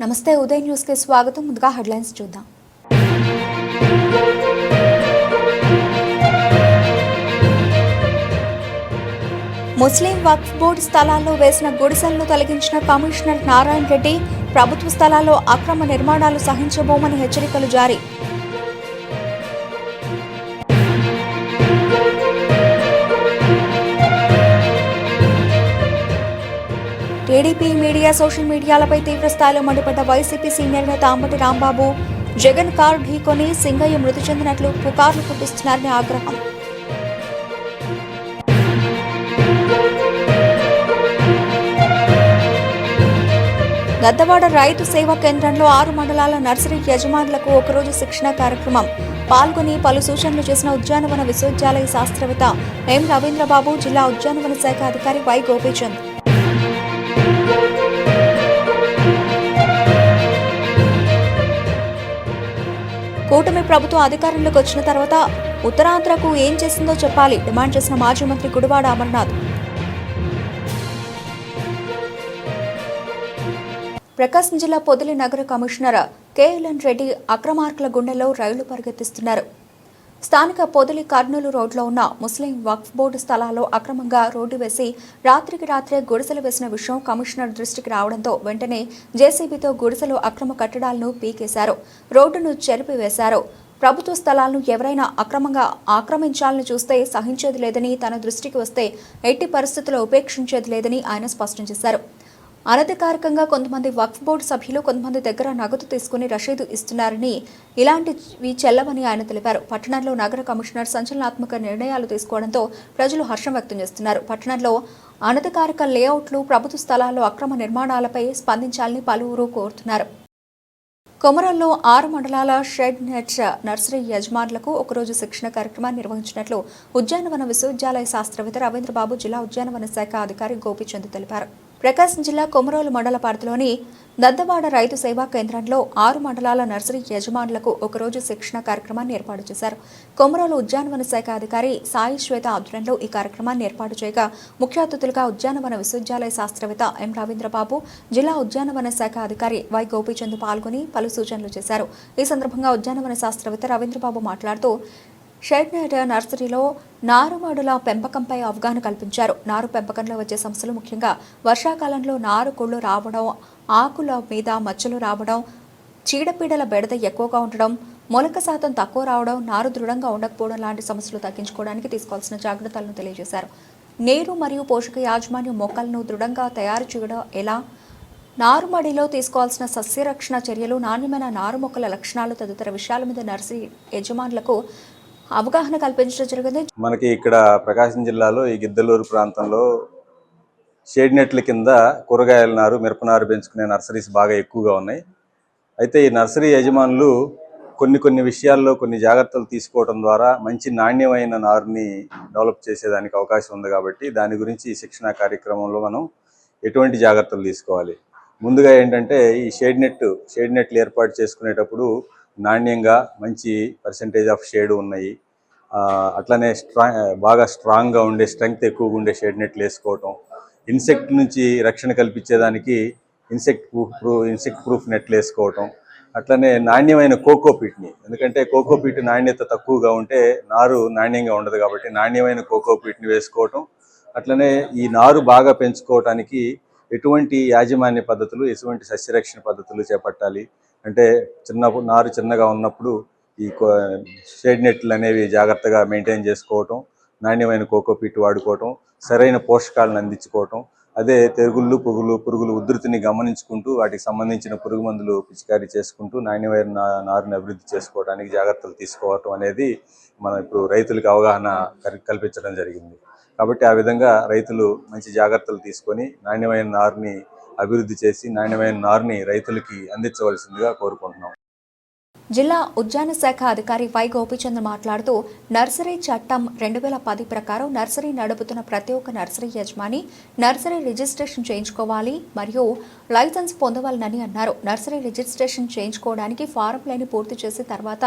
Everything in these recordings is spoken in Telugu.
నమస్తే ఉదయ్ న్యూస్ కి స్వాగతం. ముందుగా హెడ్లైన్స్ చూద్దాం. ముస్లిం వక్ఫ్ బోర్డు స్థలాల్లో వేసిన గుడిసెలను తొలగించిన కమిషనర్ నారాయణ రెడ్డి, ప్రభుత్వ స్థలాల్లో అక్రమ నిర్మాణాలు సహించబోమని హెచ్చరికలు జారీ. టీడీపీ మీడియా సోషల్ మీడియాలపై తీవ్ర స్థాయిలో మండిపడ్డ వైసీపీ సీనియర్ నేత అంబటి రాంబాబు, జగన్ కారు ఢీకొని సింగయ్య మృతి చెందినట్లు పుకార్లు పుట్టిస్తున్నారని ఆగ్రహం. గద్దవాడ రైతు సేవా కేంద్రంలో 6 మండలాల నర్సరీ యజమానులకు ఒకరోజు శిక్షణ కార్యక్రమం. పాల్గొని పలు సూచనలు చేసిన ఉద్యానవన విశ్వవిద్యాలయ శాస్త్రవేత్త ఎం రవీంద్రబాబు, జిల్లా ఉద్యానవన శాఖ అధికారి వై గోపీచంద్. కూటమి ప్రభుత్వం అధికారంలోకి వచ్చిన తర్వాత ఉత్తరాంధ్రకు ఏం చేసిందో చెప్పాలి డిమాండ్ చేసిన మాజీ మంత్రి గుడివాడ అమర్నాథ్. ప్రకాశం జిల్లా పొదిలి నగర కమిషనర్ కేఎల్ఎన్ రెడ్డి అక్రమార్కుల గుండెల్లో రైళ్లు పరిగెత్తిస్తున్నారు. స్థానిక పొదిలి కర్నూలు రోడ్లో ఉన్న ముస్లిం వక్ఫ్ బోర్డు స్థలాల్లో అక్రమంగా రోడ్డు వేసి రాత్రికి రాత్రే గుడిసెలు వేసిన విషయం కమిషనర్ దృష్టికి రావడంతో వెంటనే జేసీబీతో గుడిసెలు అక్రమ కట్టడాలను పీకేశారు, రోడ్డును చెరిపివేశారు. ప్రభుత్వ స్థలాలను ఎవరైనా అక్రమంగా ఆక్రమించాలని చూస్తే సహించేది లేదని, తన దృష్టికి వస్తే ఎట్టి పరిస్థితుల్లో ఉపేక్షించేది లేదని ఆయన స్పష్టం చేశారు. అనధికారికంగా కొంతమంది వక్ఫ్ బోర్డు సభ్యులు కొంతమంది దగ్గర నగదు తీసుకుని రసీదు ఇస్తున్నారని, ఇలాంటివి చెల్లవని ఆయన తెలిపారు. పట్టణంలో నగర కమిషనర్ సంచలనాత్మక నిర్ణయాలు తీసుకోవడంతో ప్రజలు హర్షం వ్యక్తం చేస్తున్నారు. పట్టణంలో అనధికారిక లేఅవుట్లు, ప్రభుత్వ స్థలాల్లో అక్రమ నిర్మాణాలపై స్పందించాలని పలువురు కోరుతున్నారు. కొమరంలో 6 మండలాల షెడ్ నెట్ నర్సరీ యజమానులకు ఒకరోజు శిక్షణ కార్యక్రమాన్ని నిర్వహించినట్లు ఉద్యానవన విశ్వవిద్యాలయ శాస్త్రవేత్త రవీంద్రబాబు, జిల్లా ఉద్యానవన శాఖ అధికారి గోపీచంద్ తెలిపారు. ప్రకాశం జిల్లా కొమరోలు మండల పరిధిలోని దద్దవాడ రైతు సేవా కేంద్రంలో 6 మండలాల నర్సరీ యజమానులకు ఒకరోజు శిక్షణ కార్యక్రమాన్ని ఏర్పాటు చేశారు. కొమరోలు ఉద్యానవన శాఖ అధికారి సాయి శ్వేత ఆధ్వర్యంలో ఈ కార్యక్రమాన్ని ఏర్పాటు చేయగా ముఖ్య అతిథులుగా ఉద్యానవన విశ్వవిద్యాలయ శాస్త్రవేత్త ఎం రవీంద్రబాబు, జిల్లా ఉద్యానవన శాఖ అధికారి వై గోపీచంద్ పాల్గొని పలు సూచనలు చేశారు. ఈ సందర్భంగా ఉద్యానవన శాస్త్రవేత్త రవీంద్రబాబు మాట్లాడుతూ షెడ్ నెట్ నర్సరీలో నారుమడుల పెంపకంపై అవగాహన కల్పించారు. నారు పెంపకంలో వచ్చే సమస్యలు ముఖ్యంగా వర్షాకాలంలో నారు కుళ్ళు రావడం, ఆకుల మీద మచ్చలు రావడం, చీడపీడల బెడద ఎక్కువగా ఉండడం, మొలక శాతం తక్కువ రావడం, నారు దృఢంగా ఉండకపోవడం లాంటి సమస్యలు తగ్గించుకోవడానికి తీసుకోవాల్సిన జాగ్రత్తలను తెలియజేశారు. నీరు మరియు పోషక యాజమాన్యం మొక్కలను దృఢంగా తయారు చేయడం ఎలా, నారుమడిలో తీసుకోవాల్సిన సస్యరక్షణ చర్యలు, నాణ్యమైన నారు మొక్కల లక్షణాలు తదితర విషయాల మీద నర్సరీ యజమానులకు అవగాహన కల్పించడం జరిగింది. మనకి ఇక్కడ ప్రకాశం జిల్లాలో ఈ గిద్దలూరు ప్రాంతంలో షేడ్ నెట్ల కింద కూరగాయల నారు, మిరపనారు పెంచుకునే నర్సరీస్ బాగా ఎక్కువగా ఉన్నాయి. అయితే ఈ నర్సరీ యజమానులు కొన్ని విషయాల్లో కొన్ని జాగ్రత్తలు తీసుకోవడం ద్వారా మంచి నాణ్యమైన నారుని డెవలప్ చేసేదానికి అవకాశం ఉంది. కాబట్టి దాని గురించి ఈ శిక్షణ కార్యక్రమంలో మనం ఎటువంటి జాగ్రత్తలు తీసుకోవాలి. ముందుగా ఏంటంటే ఈ షేడ్ నెట్లు ఏర్పాటు చేసుకునేటప్పుడు నాణ్యంగా మంచి పర్సెంటేజ్ ఆఫ్ షేడ్ ఉన్నాయి, అట్లనే బాగా స్ట్రాంగ్గా ఉండే, స్ట్రెంగ్త్ ఎక్కువగా ఉండే షేడ్ నెట్లు వేసుకోవటం, ఇన్సెక్ట్ నుంచి రక్షణ కల్పించేదానికి ఇన్సెక్ట్ ప్రూఫ్ నెట్లు వేసుకోవటం, అట్లనే నాణ్యమైన కోకోపీట్ని, ఎందుకంటే కోకోపీట్ నాణ్యత తక్కువగా ఉంటే నారు నాణ్యంగా ఉండదు కాబట్టి నాణ్యమైన కోకోపీట్ని వేసుకోవటం, అట్లనే ఈ నారు బాగా పెంచుకోవటానికి ఎటువంటి యాజమాన్య పద్ధతులు, ఎటువంటి సస్యరక్షణ పద్ధతులు చేపట్టాలి అంటే నారు చిన్నగా ఉన్నప్పుడు ఈ షేడ్ నెట్లు అనేవి జాగ్రత్తగా మెయింటైన్ చేసుకోవటం, నాణ్యమైన కోకోపీట్ వాడుకోవటం, సరైన పోషకాలను అందించుకోవటం, అదే తెగుళ్ళు, పురుగులు ఉధృతిని గమనించుకుంటూ వాటికి సంబంధించిన పురుగు మందులు పిచికారీ చేసుకుంటూ నాణ్యమైన నారుని అభివృద్ధి చేసుకోవడానికి జాగ్రత్తలు తీసుకోవటం అనేది మనం ఇప్పుడు రైతులకు అవగాహన కల్పించడం జరిగింది. కాబట్టి ఆ విధంగా రైతులు మంచి జాగ్రత్తలు తీసుకొని నాణ్యమైన నారుని అభివృద్ధి చేసి నాణ్యమైన నారుని రైతులకి అందించవలసిందిగా కోరుకుంటున్నాం. జిల్లా ఉద్యాన శాఖ అధికారి వై గోపీచంద్ మాట్లాడుతూ నర్సరీ చట్టం 2010 ప్రకారం నర్సరీ నడుపుతున్న ప్రతి ఒక్క నర్సరీ యజమాని నర్సరీ రిజిస్ట్రేషన్ చేయించుకోవాలి మరియు లైసెన్స్ పొందవాలని అన్నారు. నర్సరీ రిజిస్ట్రేషన్ చేయించుకోవడానికి ఫారంలను పూర్తి చేసి తర్వాత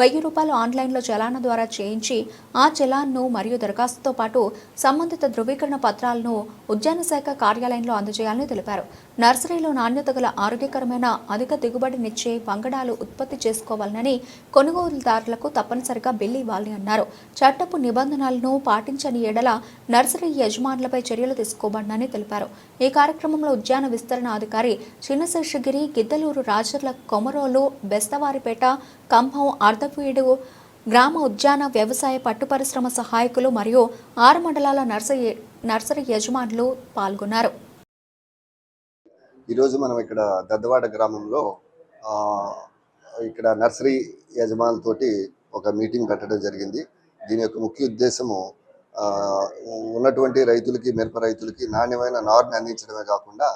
₹1000 ఆన్లైన్లో చలానా ద్వారా చేయించి ఆ చలాన్ను మరియు దరఖాస్తుతో పాటు సంబంధిత ధృవీకరణ పత్రాలను ఉద్యాన శాఖ కార్యాలయంలో అందజేయాలని తెలిపారు. నర్సరీలో నాణ్యత గల ఆరోగ్యకరమైన అధిక దిగుబడినిచ్చే వంగడాలు ఉత్పత్తి చేసుకోవాలని కొనుగోలుదారులకు తప్పనిసరిగా బిల్లు ఇవ్వాలని అన్నారు. చట్టపు నిబంధనలను పాటించని ఎడల నర్సరీ యజమానులపై చర్యలు తీసుకోబడనని తెలిపారు. ఈ కార్యక్రమంలో ఉద్యాన విస్తరణ అధికారి చిన్నశేషగిరి, గిద్దలూరు, రాజర్ల, కొమరోలు, బెస్తవారిపేట, కంభం, అర్ధవీడు గ్రామ ఉద్యాన వ్యవసాయ పట్టు పరిశ్రమ సహాయకులు మరియు 6 మండలాల నర్సరీ యజమానులు పాల్గొన్నారు. ఈరోజు మనం ఇక్కడ దద్దవాడ గ్రామంలో ఇక్కడ నర్సరీ యజమానులతోటి ఒక మీటింగ్ పెట్టడం జరిగింది. దీని యొక్క ముఖ్య ఉద్దేశము ఉన్నటువంటి రైతులకి, మిరప రైతులకి నాణ్యమైన నారుని అందించడమే కాకుండా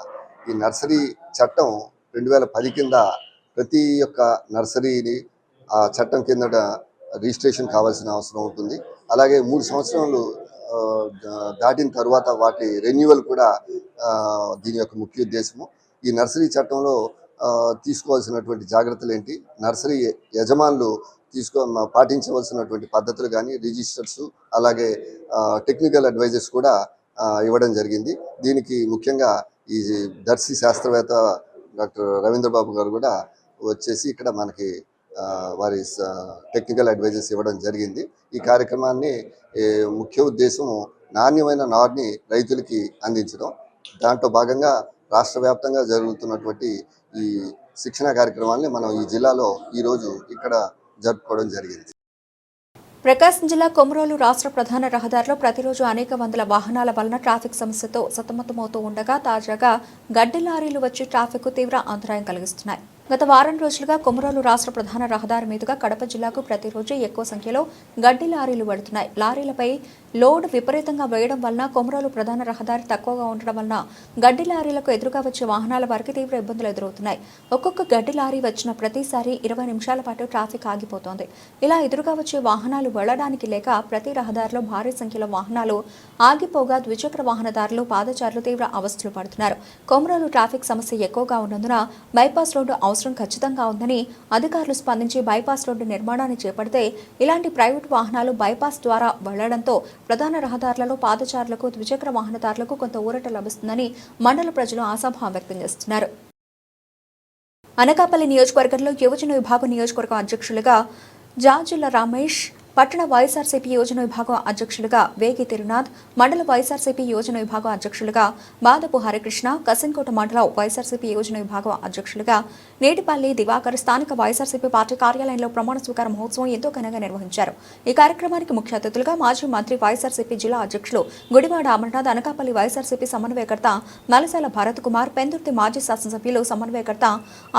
ఈ నర్సరీ చట్టం 2010 కింద ప్రతి ఒక్క నర్సరీని ఆ చట్టం కిందట రిజిస్ట్రేషన్ కావాల్సిన అవసరం ఉంటుంది. అలాగే 3 సంవత్సరాలు దాటిన తర్వాత వాటి రెన్యువల్ కూడా దీని యొక్క ముఖ్య ఉద్దేశము. ఈ నర్సరీ చట్టంలో తీసుకోవాల్సినటువంటి జాగ్రత్తలు ఏంటి, నర్సరీ యజమానులు పాటించవలసినటువంటి పద్ధతులు కానీ, రిజిస్టర్స్, అలాగే టెక్నికల్ అడ్వైజర్స్ కూడా ఇవ్వడం జరిగింది. దీనికి ముఖ్యంగా ఈ దర్శి శాస్త్రవేత్త డాక్టర్ రవీంద్రబాబు గారు కూడా వచ్చేసి ఇక్కడ మనకి వారి టెక్నికల్ అడ్వైజర్స్ ఇవ్వడం జరిగింది. ఈ కార్యక్రమాన్ని ముఖ్య ఉద్దేశం నాణ్యమైన నారుని రైతులకి అందించడం. దాంట్లో భాగంగా రాష్ట్ర వ్యాప్తంగా జరుగుతున్నటువంటి ఈ శిక్షణ కార్యక్రమాన్ని మనం ఈ జిల్లాలో ఈరోజు ఇక్కడ జరుపుకోవడం జరిగింది. ప్రకాశం జిల్లా కొమరోలు రాష్ట్ర ప్రధాన రహదారిలో ప్రతిరోజు అనేక వందల వాహనాల వలన ట్రాఫిక్ సమస్యతో సతమతమవుతూ ఉండగా తాజాగా గడ్డి లారీలు వచ్చి ట్రాఫిక్ తీవ్ర అంతరాయం కలిగిస్తున్నాయి. గత వారం రోజులుగా కొమరోలు రాష్ట్ర ప్రధాన రహదారి మీదుగా కడప జిల్లాకు ప్రతిరోజు ఎక్కువ సంఖ్యలో గడ్డి లారీలు పడుతున్నాయి. లారీలపై లోడ్ విపరీతంగా వేయడం వలన కొమరోలు ప్రధాన రహదారి తక్కువగా ఉండడం వలన గడ్డి లారీలకు ఎదురుగా వచ్చే వాహనాల వారికి తీవ్ర ఇబ్బందులు ఎదురవుతున్నాయి. ఒక్కొక్క గడ్డి లారీ వచ్చిన ప్రతిసారి 20 నిమిషాల పాటు ట్రాఫిక్ ఆగిపోతోంది. ఇలా ఎదురుగా వచ్చే వాహనాలు వెళ్లడానికి లేక ప్రతి రహదారిలో భారీ సంఖ్యలో వాహనాలు ఆగిపోగా ద్విచక్ర వాహనదారులు, పాదచారులు తీవ్ర అవస్థలు పడుతున్నారు. కొమరోలు ట్రాఫిక్ సమస్య ఎక్కువగా ఉన్నందున బైపాస్ రోడ్డు అవసరం ఖచ్చితంగా ఉందని అధికారులు స్పందించి బైపాస్ రోడ్డు నిర్మాణాన్ని చేపడితే ఇలాంటి ప్రైవేటు వాహనాలు బైపాస్ ద్వారా వెళ్లడంతో ప్రధాన రహదారులలో పాదచారులకు, ద్విచక్ర వాహనదారులకు కొంత ఊరట లభిస్తుందని మండల ప్రజలు ఆశాభావం వ్యక్తం చేస్తున్నారు. అనకాపల్లి నియోజకవర్గంలో యువజన విభాగం నియోజకవర్గం అధ్యక్షులుగా జాజుల రమేష్, పట్టణ వైఎస్ఆర్సీపీ యోజన విభాగం అధ్యక్షులుగా వేగి తిరునాథ్, మండల వైఎస్ఆర్సీపీ యోజన విభాగం అధ్యక్షులుగా బాదపు హరికృష్ణ, కసిన్కోట మండల వైఎస్ఆర్సీపీ యోజన విభాగం అధ్యక్షులుగా నేటిపల్లి దివాకర్ స్థానిక వైఎస్ఆర్సీపీ పార్టీ కార్యాలయంలో ప్రమాణ స్వీకార మహోత్సవం ఎంతో ఘనంగా నిర్వహించారు. ఈ కార్యక్రమానికి ముఖ్య అతిథులుగా మాజీ మంత్రి, వైఎస్ఆర్సీపీ జిల్లా అధ్యక్షులు గుడివాడ అమర్నాథ్, అనకాపల్లి వైఎస్ఆర్సీపీ సమన్వయకర్త నలసాల భరత్ కుమార్, పెందుర్తి మాజీ శాసనసభ్యులు సమన్వయకర్త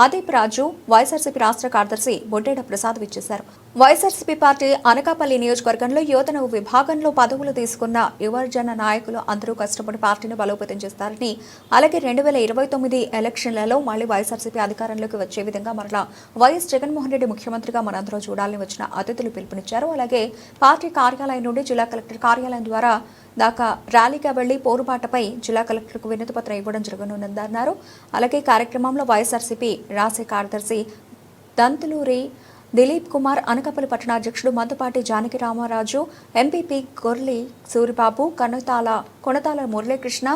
ఆదిప్ రాజు, వైఎస్ఆర్సీపీ రాష్ట్ర కార్యదర్శి బొడ్డేడ ప్రసాద్ విచ్చేశారు. వైఎస్ఆర్సీపీ పార్టీ అనకాపల్లి నియోజకవర్గంలో యువతను విభాగంలో పదవులు తీసుకున్న యువజన నాయకులు అందరూ కష్టపడి పార్టీని బలోపేతం చేస్తారని, అలాగే 2029 ఎలక్షన్లలో మళ్లీ వైఎస్ఆర్సీపీ అధికారంలోకి వచ్చే విధంగా మరలా వైఎస్ జగన్మోహన్ రెడ్డి ముఖ్యమంత్రిగా మనందరూ చూడాలని వచ్చిన అతిథులు పిలుపునిచ్చారు. అలాగే పార్టీ కార్యాలయం నుండి జిల్లా కలెక్టర్ కార్యాలయం ద్వారా దాకా ర్యాలీగా వెళ్లి పోరుబాటపై జిల్లా కలెక్టర్కు వినతి పత్రం ఇవ్వడం జరగనుందన్నారు. అలాగే కార్యక్రమంలో వైఎస్ఆర్సీపీ రాష్ట్ర కార్యదర్శి దంతులూరి దిలీప్ కుమార్, అనకాపల్లి పట్టణ అధ్యక్షుడు మందుపాటి జానకి రామరాజు, ఎంపీపీ గొర్లి సూరిబాబు, కొనతాల మురళీకృష్ణ,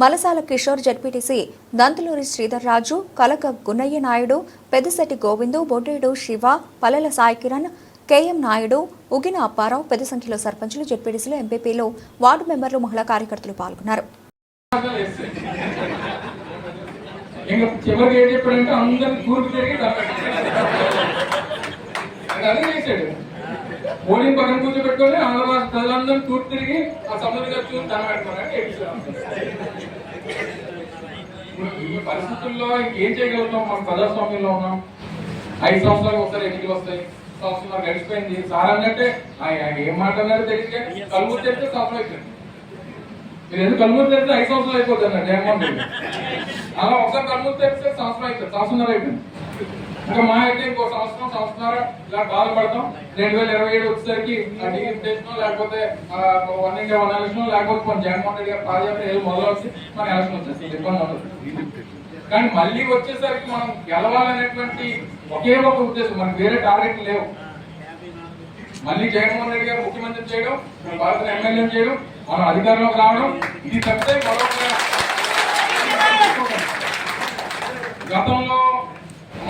మలసాల కిషోర్, జడ్పీటీసీ దంతులూరి శ్రీధర్ రాజు, కలక గున్నయ్య నాయుడు, పెద్దశెట్టి గోవిందు, బొడ్డేడు శివ, పల్లెల సాయి కిరణ్, కేఎం నాయుడు, ఉగిన అప్పారావు, పెద్ద సంఖ్యలో సర్పంచులు, జడ్పీటీసీలు, ఎంపీపీలు, వార్డు మెంబర్లు, మహిళా కార్యకర్తలు పాల్గొన్నారు. అదే చేశాడు. పోలింగ్ పక్కన కూర్చోబెట్టుకొని ఆంధ్ర ప్రజలందరూ తూర్పు తిరిగి ఆ సముద్ర చూసి దండ పెడతారని ఈ పరిస్థితుల్లో ఇంకేం చేయగలుగుతాం? మనం ప్రజాస్వామ్యంలో ఉన్నాం. 5 సంవత్సరాలకు ఒకసారి ఎన్నికలు వస్తాయి. సంవత్సరం గడిచిపోయింది. సార్ అన్నట్టే ఏం మాట్లాడినారో తెలియదు కానీ కలుగురు తెరిస్తే సంవత్సరం అయిపోయింది. మీరు ఎందుకు కలుగురు తెరిస్తే 5 సంవత్సరాలు అయిపోతుంది అన్న జగన్మోహన్ రెడ్డి. అలా ఒకసారి కలుగురు తెరిస్తే సంవత్సరం అయిపోయింది, సంవత్సరం అయిపోయింది. ఇంకా మా అయితే ఇంకో సంవత్సరం ఇలా బాధపడతాం. 2027 వచ్చేసరికి డిగ్రీ టెస్ట్ లేకపోతే 1 India 1 ఎలక్షన్ లేకపోతే మన జగన్మోహన్ రెడ్డి గారు పాదయాత్ర ఏదో మొదలవుతుంది, మన ఎలక్షన్ వచ్చేస్తుంది, ఇబ్బంది ఉండదు. కానీ మళ్ళీ వచ్చేసరికి మనం గెలవాలనేటువంటి ఒకే ఒక ఉద్దేశం, మనకి వేరే టార్గెట్ లేవు. మళ్ళీ జగన్మోహన్ రెడ్డి గారు ముఖ్యమంత్రి చేయడం, భారత ఎమ్మెల్యే చేయడం, మనం అధికారంలోకి రావడం, ఇది తప్పితే గతంలో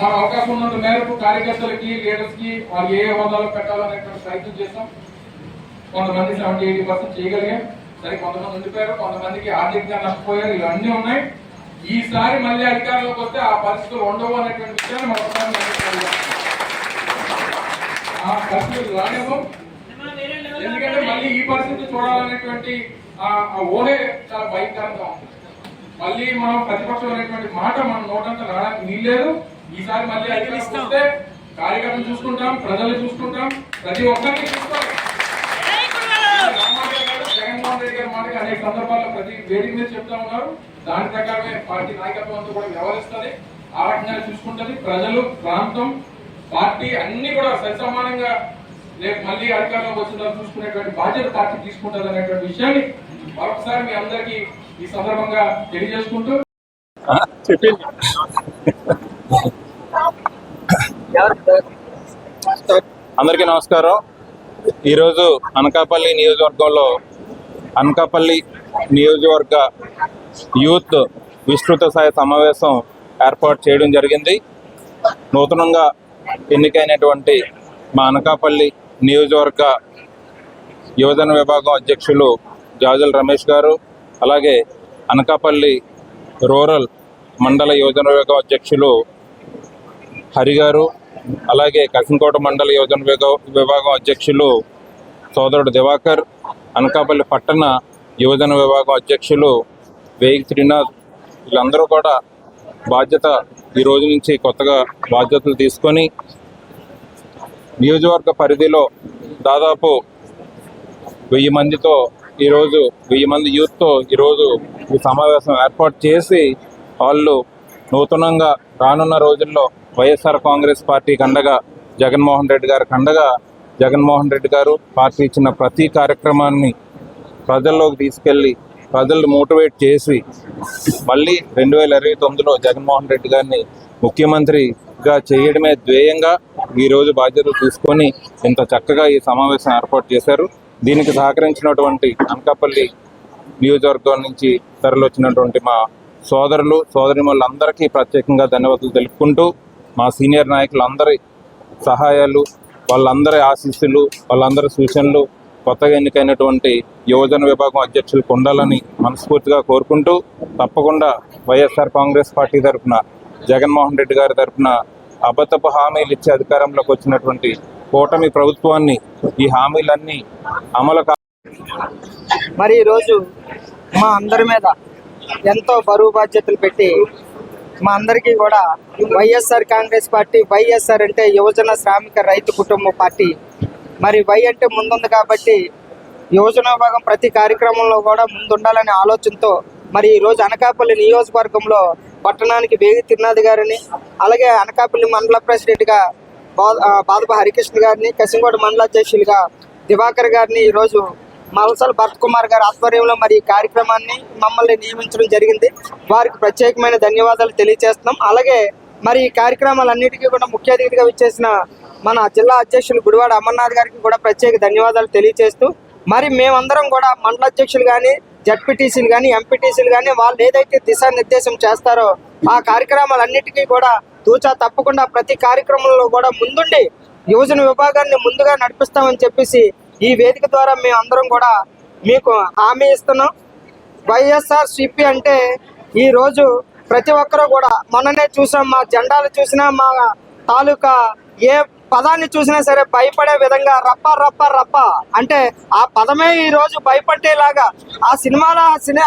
మన అవకాశం ఉన్నంత మేరకు కార్యకర్తలకి లీడర్స్ కి వాళ్ళు ఏ హోదాలో పెట్టాలనేటువంటి ప్రయత్నం చేస్తాం. కొంతమంది 70-80% చేయగలిగాం. సరే, కొంతమంది ఉండిపోయారు, కొంతమందికి ఆర్థికంగా నష్టపోయారు, ఇవన్నీ ఉన్నాయి. ఈసారి మళ్ళీ అధికారంలోకి వస్తే ఆ పరిస్థితులు ఉండవు అనేటువంటి విషయాన్ని మరొకసారి ఆ పరిస్థితులు రానివ్వం. ఎందుకంటే మళ్ళీ ఈ పరిస్థితి చూడాలనేటువంటి ఆ ఊహే చాలా భయంకరంగా ఉంది. మళ్ళీ మనం ప్రతిపక్షం అనేటువంటి మాట మన నోటంతా రావడానికి వీల్లేదు. ఈసారి మళ్ళీ అధికారం వస్తే కార్యకర్తలు చూసుకుంటాం, ప్రజలు చూసుకుంటాం, ప్రతి ఒక్కరిని చూసుకోవాలి. జగన్మోహన్ రెడ్డి గారి మాటగా అనేక సందర్భాల్లో ప్రతి వేదిక మీద చెప్తా ఉన్నారు. దాని ప్రకారమే పార్టీ నాయకత్వం అంతా కూడా వ్యవహరిస్తుంది, ఆ రకంగా చూసుకుంటది. ప్రజలు, ప్రాంతం, పార్టీ అన్ని కూడా సరిసమానంగా రేపు మళ్ళీ అధికారంలోకి వచ్చిన చూసుకునేటువంటి బాధ్యత పార్టీ తీసుకుంటుంది అనేటువంటి విషయాన్ని మరొకసారి మీ అందరికీ ఈ సందర్భంగా తెలియజేసుకుంటూ అందరికీ నమస్కారం. ఈరోజు అనకాపల్లి నియోజకవర్గంలో అనకాపల్లి నియోజకవర్గ యూత్ విస్తృత స్థాయి సమావేశం ఏర్పాటు చేయడం జరిగింది. నూతనంగా ఎన్నికైనటువంటి మా అనకాపల్లి నియోజకవర్గ యువజన విభాగం అధ్యక్షులు జాజుల రమేష్ గారు, అలాగే అనకాపల్లి రూరల్ మండల యువజన విభాగం అధ్యక్షులు హరి గారు, అలాగే కసింకోట మండల యువజన విభాగం అధ్యక్షులు సోదరుడు దివాకర్, అనకాపల్లి పట్టణ యువజన విభాగం అధ్యక్షులు వేగి శ్రీనాథ్, వీళ్ళందరూ కూడా ఈ రోజు నుంచి కొత్తగా బాధ్యతలు తీసుకొని నియోజకవర్గ పరిధిలో దాదాపు 1000 మందితో 1000 మంది యూత్తో ఈరోజు ఈ సమావేశం ఏర్పాటు చేసి వాళ్ళు నూతనంగా రానున్న రోజుల్లో వైఎస్ఆర్ కాంగ్రెస్ పార్టీకి అండగా జగన్మోహన్ రెడ్డి గారికి అండగా జగన్మోహన్ రెడ్డి గారు పార్టీ ఇచ్చిన ప్రతి కార్యక్రమాన్ని ప్రజల్లోకి తీసుకెళ్ళి ప్రజలు మోటివేట్ చేసి మళ్ళీ 2029లో జగన్మోహన్ రెడ్డి గారిని ముఖ్యమంత్రిగా చేయడమే ధ్యేయంగా ఈరోజు బాధ్యతలు తీసుకొని ఇంత చక్కగా ఈ సమావేశం ఏర్పాటు చేశారు. దీనికి సహకరించినటువంటి అనకాపల్లి నియోజకవర్గం నుంచి తరలివచ్చినటువంటి మా సోదరులు సోదరిమణులందరికీ ప్రత్యేకంగా ధన్యవాదాలు తెలుపుకుంటూ మా సీనియర్ నాయకులందరి సహాయాలు, వాళ్ళందరి ఆశీస్సులు, వాళ్ళందరి సూచనలు కొత్తగా ఎన్నికైనటువంటి యువజన విభాగం అధ్యక్షులకు ఉండాలని మనస్ఫూర్తిగా కోరుకుంటూ, తప్పకుండా వైఎస్ఆర్ కాంగ్రెస్ పార్టీ తరఫున జగన్మోహన్ రెడ్డి గారి తరఫున అబద్ధపు హామీలు ఇచ్చి అధికారంలోకి వచ్చినటువంటి కూటమి ప్రభుత్వాన్ని ఈ హామీలన్నీ అమలు మరి ఈరోజు మా అందరి మీద ఎంతో బరువు బాధ్యతలు పెట్టి మా అందరికీ కూడా వైఎస్ఆర్ కాంగ్రెస్ పార్టీ, వైఎస్ఆర్ అంటే యువజన శ్రామిక రైతు కుటుంబ పార్టీ, మరి వై అంటే ముందుంది కాబట్టి యువజన విభాగం ప్రతి కార్యక్రమంలో కూడా ముందుండాలనే ఆలోచనతో మరి ఈరోజు అనకాపల్లి నియోజకవర్గంలో పట్టణానికి వేగి తిరునాథ్ గారిని, అలాగే అనకాపల్లి మండల ప్రెసిడెంట్గా బాదబ హరికృష్ణ గారిని, కసింకోట మండల అధ్యక్షులుగా దివాకర్ గారిని ఈరోజు మల్సల్ భరత్ కుమార్ గారి ఆధ్వర్యంలో మరి ఈ కార్యక్రమాన్ని మమ్మల్ని నియమించడం జరిగింది. వారికి ప్రత్యేకమైన ధన్యవాదాలు తెలియజేస్తున్నాం. అలాగే మరి ఈ కార్యక్రమాలన్నిటికీ కూడా ముఖ్య అతిథిగా విచ్చేసిన మన జిల్లా అధ్యక్షులు గుడివాడ అమర్నాథ్ గారికి కూడా ప్రత్యేక ధన్యవాదాలు తెలియజేస్తూ, మరి మేమందరం కూడా మండల అధ్యక్షులు కానీ, జడ్పీటీసీలు కానీ, ఎంపీటీసీలు కానీ వాళ్ళు ఏదైతే దిశానిర్దేశం చేస్తారో ఆ కార్యక్రమాలన్నిటికీ కూడా తూచా తప్పకుండా ప్రతి కార్యక్రమంలో కూడా ముందుండి యువజన విభాగాన్ని ముందుగా నడిపిస్తామని చెప్పేసి ఈ వేదిక ద్వారా మేము అందరం కూడా మీకు హామీ ఇస్తున్నాం. వైఎస్ఆర్ సిపి అంటే ఈరోజు ప్రతి ఒక్కరూ కూడా మొన్ననే చూసాం, మా జెండాలు చూసినా, మా తాలూకా ఏ పదాన్ని చూసినా సరే భయపడే విధంగా రప్ప రప్ప రప్ప అంటే ఆ పదమే ఈ రోజు భయపడేలాగా ఆ సినిమాలో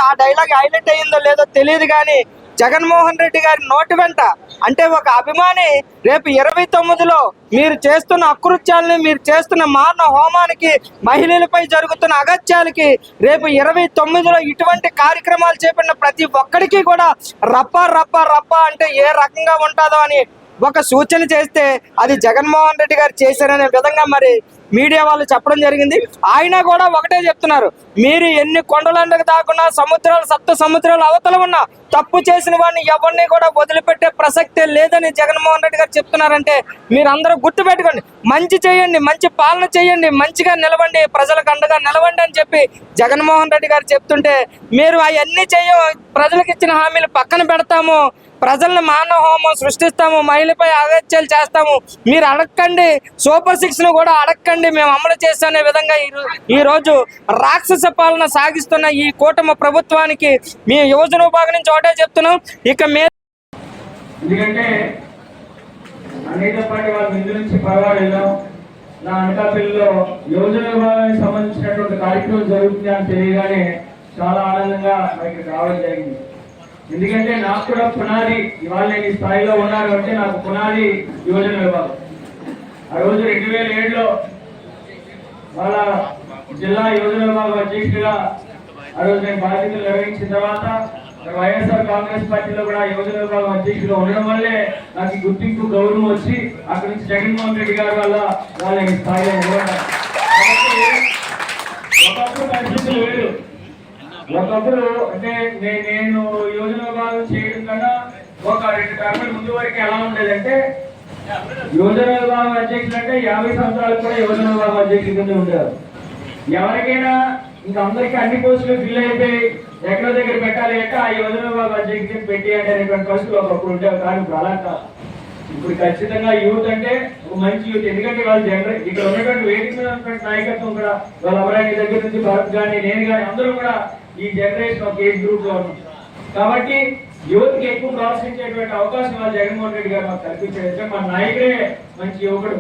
ఆ డైలాగ్ హైలైట్ అయ్యిందో లేదో తెలియదు, కానీ జగన్మోహన్ రెడ్డి గారి నోటి వెంట అంటే ఒక అభిమాని రేపు 29లో మీరు చేస్తున్న అకృత్యాలని, మీరు చేస్తున్న మారణ హోమానికి, మహిళలపై జరుగుతున్న అగత్యాలకి రేపు 29లో ఇటువంటి కార్యక్రమాలు చేపట్టిన ప్రతి ఒక్కడికి కూడా రప్ప రప్ప రప్ప అంటే ఏ రకంగా ఉంటుందో అని ఒక సూచన చేస్తే అది జగన్మోహన్ రెడ్డి గారు చేశారనే విధంగా మరి మీడియా వాళ్ళు చెప్పడం జరిగింది. ఆయన కూడా ఒకటే చెప్తున్నారు, మీరు ఎన్ని కొండలండకు దాకున్నా సముద్రాలు సప్త సముద్రాలు అవతల ఉన్నా తప్పు చేసిన వాడిని ఎవరిని కూడా వదిలిపెట్టే ప్రసక్తే లేదని జగన్మోహన్ రెడ్డి గారు చెప్తున్నారంటే మీరు అందరూ గుర్తుపెట్టుకోండి. మంచి చేయండి, మంచి పాలన చేయండి, మంచిగా నిలవండి, ప్రజలకు అండగా నిలవండి అని చెప్పి జగన్మోహన్ రెడ్డి గారు చెప్తుంటే మీరు అవన్నీ ప్రజలకు ఇచ్చిన హామీలు పక్కన పెడతాము, ప్రజల్ని మానవ హోమం సృష్టిస్తాము, మహిళపై అగత్యాలు చేస్తాము, మీరు అడగండి, సూపర్ 6 ను కూడా అడగండి, మేము అమలు చేసే విధంగా ఈ రోజు రాక్షస పాలన సాగిస్తున్న ఈ కూటమి ప్రభుత్వానికి మీ యువజన విభాగం నుంచి ఒకటే చెప్తున్నాం. ఇక ఎందుకంటే అనేక పార్టీ వాళ్ళ ముందు నుంచి పర్వాలు వెళ్ళాం. నా అనకాపల్లిలో యువజన విభాగానికి సంబంధించినటువంటి కార్యక్రమం జరుగుతుంది అని తెలియగానే చాలా ఆనందంగా మనకి రావడం జరిగింది. ఎందుకంటే నాకు కూడా పునాది, ఇవాళ నేను ఈ స్థాయిలో ఉన్నాను అంటే నాకు పునాది యువజన విభాగం. ఆ రోజు 2007లో వాళ్ళ జిల్లా యువజన విభాగం అధ్యక్షుడిగా ఆ రోజు నేను బాధ్యతలు నిర్వహించిన తర్వాత వైఎస్ఆర్ కాంగ్రెస్ పార్టీలో కూడా యువజన విభాగం అధ్యక్షుడిగా ఉండడం వల్లే నాకు గుర్తింపు గౌరవం వచ్చి అక్కడి నుంచి జగన్మోహన్ రెడ్డి గారి వల్ల వాళ్ళ ఈ స్థాయిలో నిలబడ్డారు. ఒకప్పుడు పరిస్థితులు వేరు. ఒకప్పుడు అంటే నేను యోజన విభాగం చేయడం కన్నా ఒక 2 టర్ముల ముందు వరకు ఎలా ఉండేదంటే యోజన విభాగం అధ్యక్షులు అంటే 50 సంవత్సరాలు కూడా యోజన విభాగం అధ్యక్షుల కింద ఉండేవారు. ఎవరికైనా ఇంకా అందరికీ అన్ని పోస్టులు ఫిల్ అయిపోయి ఎక్కడో దగ్గర పెట్టాలి అంటే ఆ యోజన విభాగం అధ్యక్షులు పెట్టి అనేటువంటి పరిస్థితులు ఒకప్పుడు ఉండేవి. కానీ ఇప్పుడు అలా కాదు. ఇప్పుడు ఖచ్చితంగా యూత్ అంటే ఒక మంచి యూత్. ఎందుకంటే వాళ్ళు ఇక్కడ ఉన్నటువంటి వేదిక మీద ఉన్నటువంటి నాయకత్వం కూడా వాళ్ళ అమరావతి దగ్గర నుంచి భరత్ కానీ నేను కానీ అందరూ కూడా ఈ జనరేషన్ ఒక ఏజ్ గ్రూప్ లో ఉన్నాం. కాబట్టి యువత్ కి ఎక్కువ ప్రోత్సహించేటువంటి అవకాశం వాళ్ళు జగన్మోహన్ రెడ్డి గారు మాకు కల్పించారు. మన నాయకుడే మంచి యువకుడు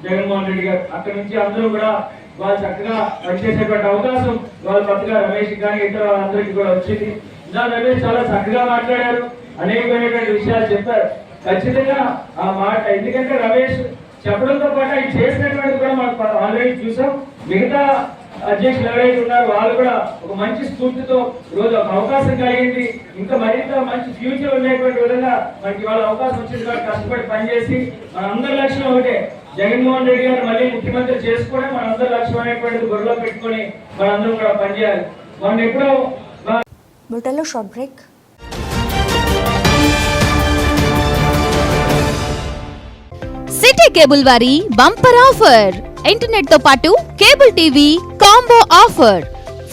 జగన్మోహన్ రెడ్డి గారు. అక్కడి నుంచి అందరూ కూడా వాళ్ళు చక్కగా పనిచేసేటువంటి అవకాశం వాళ్ళు కొత్తగా రమేష్ కానీ ఇతర వాళ్ళందరికీ కూడా వచ్చింది. ఇలా రమేష్ చాలా చక్కగా మాట్లాడారు, అనేకమైనటువంటి విషయాలు చెప్పారు. ఖచ్చితంగా ఆ మాట, ఎందుకంటే రమేష్ చెప్పడంతో పాటు ఆయన చేసినటువంటి కూడా మనం ఆల్రెడీ చూసాం. మిగతా అధ్యక్షులు ఎవరైతే ఉన్నారో వాళ్ళు కూడా ఒక మంచి స్ఫూర్తితో రోజు ఒక అవకాశం కలిగింది, ఇంకా మరింత మంచి ఫ్యూచర్ ఉండేటువంటి విధంగా మనకి వాళ్ళ అవకాశం వచ్చింది కాబట్టి కష్టపడి పనిచేసి మన అందరి లక్ష్యం ఒకటే, జగన్మోహన్ రెడ్డి గారు మళ్ళీ ముఖ్యమంత్రి చేసుకోవడం మన అందరి లక్ష్యం అనేటువంటిది గురిలో పెట్టుకొని మనందరం కూడా పనిచేయాలి. మనం ఎప్పుడో బుల్టెన్లో షార్ట్ బ్రేక్. సిటీ కేబుల్ వారి బంపర్ ఆఫర్, ఇంటర్నెట్ తో పాటు cable TV combo offer.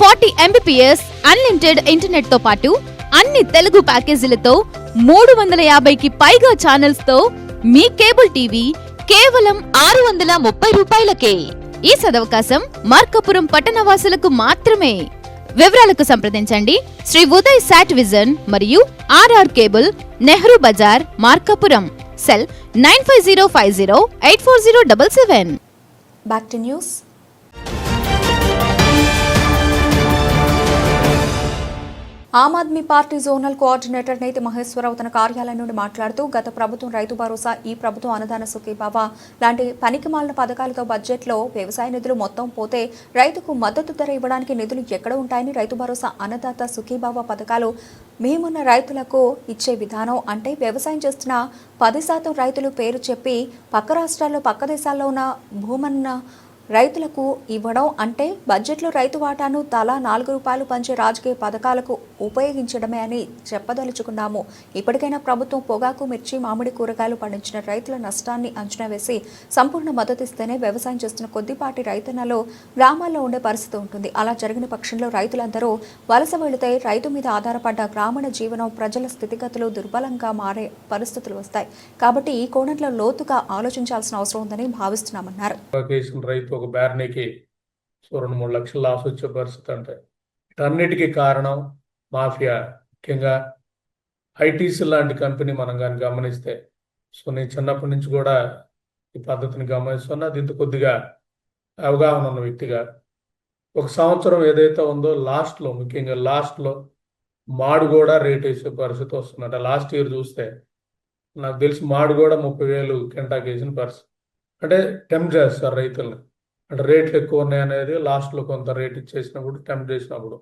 40 Mbps unlimited internet తో పాటు అన్ని తెలుగు ప్యాకేజీలతో 350కి పైగా ఛానల్స్ తో మీ కేబుల్ టీవీ కేవలం 630 రూపాయలకే. ఈ సదవకాశం మార్కాపురం పట్టణవాసులకు మాత్రమే. వివరాలకు సంప్రదించండి శ్రీ ఉదయ్ సాట్ విజన్ మరియు ఆర్ఆర్ కేబుల్, నెహ్రూ బజార్, Markapuram. Cell 9505084077. Back to news. Aam Aadmi party zonal coordinator Neti Maheswararao తన కార్యాలయం నుండి మాట్లాడుతూ గత ప్రభుత్వం రైతు భరోసా, ఈ ప్రభుత్వం అన్నదాన సుఖీభావ లాంటి పనికిమాలిన పథకాలతో బడ్జెట్లో వ్యవసాయ నిధులు మొత్తం పోతే రైతుకు మద్దతు ధర ఇవ్వడానికి నిధులు ఎక్కడ ఉంటాయని, రైతు భరోసా, అన్నదాత సుఖీభావ పథకాలు మేమున్న రైతులకు ఇచ్చే విధానం అంటే వ్యవసాయం చేస్తున్న 10% రైతులు పేరు చెప్పి పక్క రాష్ట్రాల్లో, పక్క దేశాల్లో ఉన్న భూమన్న రైతులకు ఇవ్వడం అంటే బడ్జెట్లో రైతు వాటాను తలా 4 రూపాయలు పంచే రాజకీయ పథకాలకు ఉపయోగించడమే అని చెప్పదలుచుకున్నాము. ఇప్పటికైనా ప్రభుత్వం పొగాకు, మిర్చి, మామిడి, కూరగాయలు పండించిన రైతుల నష్టాన్ని అంచనా వేసి సంపూర్ణ మద్దతు ఇస్తేనే వ్యవసాయం చేస్తున్న కొద్దిపాటి రైతన్నలు గ్రామాల్లో ఉండే పరిస్థితి ఉంటుంది. అలా జరిగిన పక్షంలో రైతులందరూ వలస వెళితే రైతు మీద ఆధారపడ్డ గ్రామీణ జీవనం, ప్రజల స్థితిగతులు దుర్బలంగా మారే పరిస్థితులు వస్తాయి. కాబట్టి ఈ కోణంలో లోతుగా ఆలోచించాల్సిన అవసరం ఉందని భావిస్తున్నామన్నారు. ఒక బ్యార్నీకి 2-3 లక్షల లాస్ వచ్చే పరిస్థితి అంటే వీటన్నిటికీ కారణం మాఫియా. ముఖ్యంగా ఐటీసీ లాంటి కంపెనీ మనం కానీ గమనిస్తే, నేను చిన్నప్పటి నుంచి కూడా ఈ పద్ధతిని గమనిస్తున్నా. దీంతో కొద్దిగా అవగాహన ఉన్న వ్యక్తిగా 1 సంవత్సరం ఏదైతే ఉందో లాస్ట్లో, ముఖ్యంగా లాస్ట్లో మాడు కూడా రేట్ వేసే పరిస్థితి వస్తుందంట. లాస్ట్ ఇయర్ చూస్తే నాకు తెలిసి మాడు కూడా 30,000 కింటాకి వేసిన పరిస్థితి. అంటే టెంప్ట్ చేస్తారు రైతుల్ని, అంటే రేట్లు ఎక్కువ ఉన్నాయి అనేది లాస్ట్లో కొంత రేట్ ఇచ్చేసినప్పుడు టెంప్ట్ చేసినప్పుడు.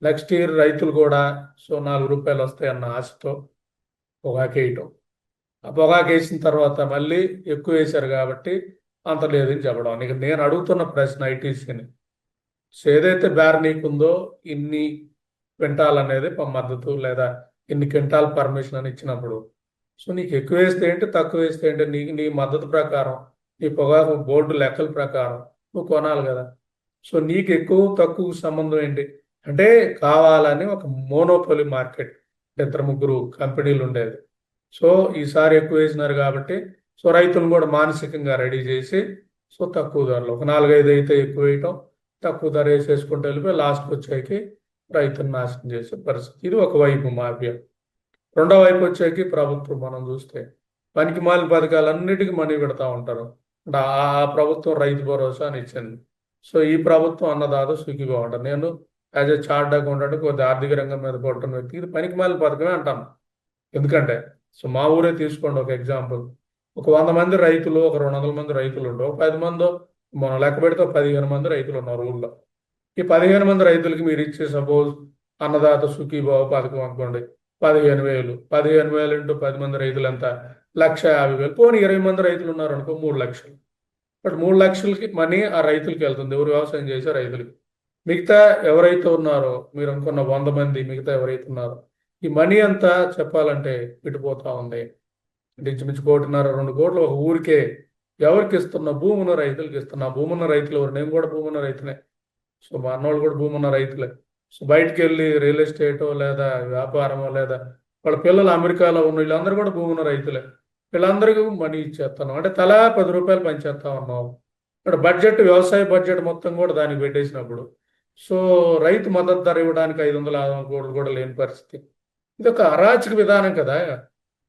నెక్స్ట్ ఇయర్ రైతులు కూడా 4 రూపాయలు వస్తాయన్న ఆశతో ఒక వేయటం. ఆ పొగాకు వేసిన తర్వాత మళ్ళీ ఎక్కువ వేశారు కాబట్టి అంత లేదని చెప్పడం. నీకు నేను అడుగుతున్న ప్రశ్న ఐటీసీని, సో ఏదైతే బ్యారనీకి ఉందో ఇన్ని క్వింటాల్ అనేది మద్దతు లేదా ఇన్ని క్వింటాల్ పర్మిషన్ అని ఇచ్చినప్పుడు, సో నీకు ఎక్కువ వేస్తే ఏంటి తక్కువ వేస్తే ఏంటి, నీకు నీ మద్దతు ప్రకారం నీ పొగాకు బోర్డు లెక్కల ప్రకారం నువ్వు కొనాలి కదా. సో నీకు ఎక్కువ తక్కువ సంబంధం ఏంటి అంటే కావాలని ఒక మోనోపోలీ మార్కెట్, 2-3 కంపెనీలు ఉండేది. సో ఈసారి ఎక్కువ వేసినారు కాబట్టి సో రైతులను కూడా మానసికంగా రెడీ చేసి సో తక్కువ ధరలో ఒక 4-5 అయితే ఎక్కువ వేయటం, తక్కువ ధర వేసేసుకుంటూ వెళ్ళిపోయి లాస్ట్కి వచ్చేకి రైతులను నాశనం చేసే పరిస్థితి. ఇది ఒకవైపు మాఫియా. రెండో వైపు వచ్చేకి ప్రభుత్వం మనం చూస్తే పనికి మాలిన పథకాలన్నిటికీ మనీ పెడతా ఉంటారు. అంటే ఆ ప్రభుత్వం రైతు భరోసా అని ఇచ్చింది. సో ఈ ప్రభుత్వం అన్నదాత సుఖీగా ఉంటారు. నేను యాజ్ ఎ చార్ట్ అకౌంటెంట్ కొద్ది ఆర్థిక రంగం మీద పడుతున్న వ్యక్తి ఇది పనికి మాలిన పథకమే అంటాను. ఎందుకంటే సో మా ఊరే తీసుకోండి ఒక ఎగ్జాంపుల్, ఒక 100 మంది రైతులు, ఒక 200 మంది రైతులు ఉంటారు. ఒక 10 మంది మనం లెక్క పెడితే 15 మంది రైతులు ఉన్నారు ఊళ్ళో. ఈ 15 మంది రైతులకి మీరు ఇచ్చే సపోజ్ అన్నదాత సుఖీభావ పథకం అనుకోండి, 15,000. 15,000 ఇంటూ 10 మంది రైతులు ఎంత? 1,50,000. పోనీ 20 మంది రైతులు ఉన్నారు అనుకో 3 లక్షలు. బట్ 3 లక్షలకి మనీ ఆ రైతులకి వెళ్తుంది. ఎవరు వ్యవసాయం చేసే రైతులకి. మిగతా ఎవరైతే ఉన్నారో మీరు అనుకున్న 100 మంది మిగతా ఎవరైతే ఉన్నారో ఈ మనీ అంతా చెప్పాలంటే ఇటుపోతా ఉంది. ఇంచుమించు 1.5-2 కోట్లు ఒక ఊరికే ఎవరికి ఇస్తున్నా? భూమి ఉన్న రైతులకి ఇస్తున్నా. భూమి ఉన్న రైతులు ఎవరు? నేను కూడా భూమి ఉన్న రైతులే. సో మా అన్నోళ్ళు కూడా భూమి ఉన్న రైతులే. సో బయటకు వెళ్ళి రియల్ ఎస్టేటో లేదా వ్యాపారమో లేదా వాళ్ళ పిల్లలు అమెరికాలో ఉన్న వీళ్ళందరూ కూడా భూమి ఉన్న రైతులే. వీళ్ళందరికీ మనీ ఇచ్చేస్తున్నాం. అంటే తలా 10 రూపాయలు పంచేస్తా ఉన్నాం. ఇక్కడ బడ్జెట్, వ్యవసాయ బడ్జెట్ మొత్తం కూడా దానికి పెట్టేసినప్పుడు సో రైతు మద్దతు ధర ఇవ్వడానికి 500 కోట్లు కూడా లేని పరిస్థితి. ఇది ఒక అరాచక విధానం కదా.